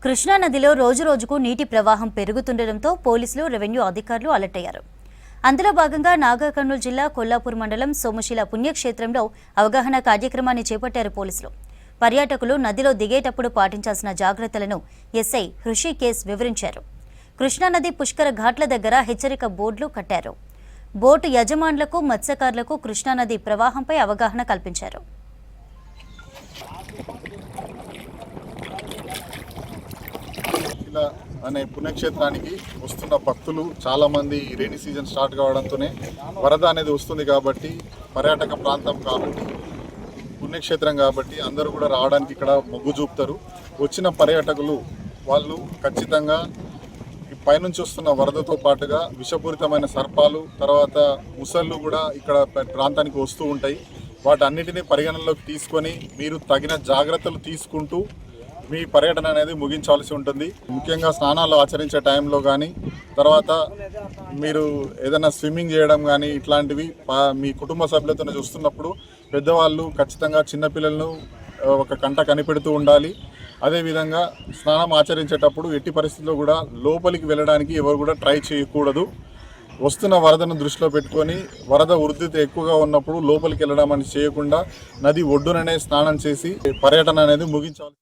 కృష్ణా నదిలో రోజురోజుకు నీటి ప్రవాహం పెరుగుతుండటంతో పోలీసులు రెవెన్యూ అధికారులు అలర్ట్ అయ్యారు. అందులో భాగంగా నాగర్ కర్నూలు జిల్లా కొల్లాపూర్ మండలం సోమశిల పుణ్యక్షేత్రంలో అవగాహన కార్యక్రమాన్ని చేపట్టారు పోలీసులు. పర్యాటకులు నదిలో దిగేటప్పుడు పాటించాల్సిన జాగ్రత్తలను ఎస్ఐ హృషికేశ్ వివరించారు. కృష్ణానది పుష్కర ఘాట్ల దగ్గర హెచ్చరిక బోర్డులు కట్టారు. బోటు యజమానులకు మత్స్యకారులకు కృష్ణానది ప్రవాహంపై అవగాహన కల్పించారు. అనే పుణ్యక్షేత్రానికి వస్తున్న భక్తులు చాలా మంది రైనీ సీజన్ స్టార్ట్ కావడంతోనే వరద అనేది వస్తుంది కాబట్టి పర్యాటక ప్రాంతం కాబట్టి పుణ్యక్షేత్రం కాబట్టి అందరూ కూడా రావడానికి ఇక్కడ మొగ్గు చూపుతారు. వచ్చిన పర్యాటకులు వాళ్ళు ఖచ్చితంగా పైనుంచి వస్తున్న వరదతో పాటుగా విషపూరితమైన సర్పాలు తర్వాత ముసళ్ళు కూడా ఇక్కడ ప్రాంతానికి వస్తూ ఉంటాయి. వాటన్నిటిని పరిగణనలోకి తీసుకొని మీరు తగిన జాగ్రత్తలు తీసుకుంటూ మీ పర్యటన అనేది ముగించాల్సి ఉంటుంది. ముఖ్యంగా స్నానాలు ఆచరించే టైంలో కానీ తర్వాత మీరు ఏదైనా స్విమ్మింగ్ చేయడం కానీ ఇట్లాంటివి మీ కుటుంబ సభ్యులతో చూస్తున్నప్పుడు పెద్దవాళ్ళు ఖచ్చితంగా చిన్నపిల్లలను ఒక కంట కనిపెడుతూ ఉండాలి. అదేవిధంగా స్నానం ఆచరించేటప్పుడు ఎట్టి పరిస్థితుల్లో కూడా లోపలికి వెళ్ళడానికి ఎవరు కూడా ట్రై చేయకూడదు. వస్తున్న వరదను దృష్టిలో పెట్టుకొని వరద ఉధృతి ఎక్కువగా ఉన్నప్పుడు లోపలికి వెళ్ళడం అని చేయకుండా నది ఒడ్డుననే స్నానం చేసి పర్యటన అనేది ముగించాలి.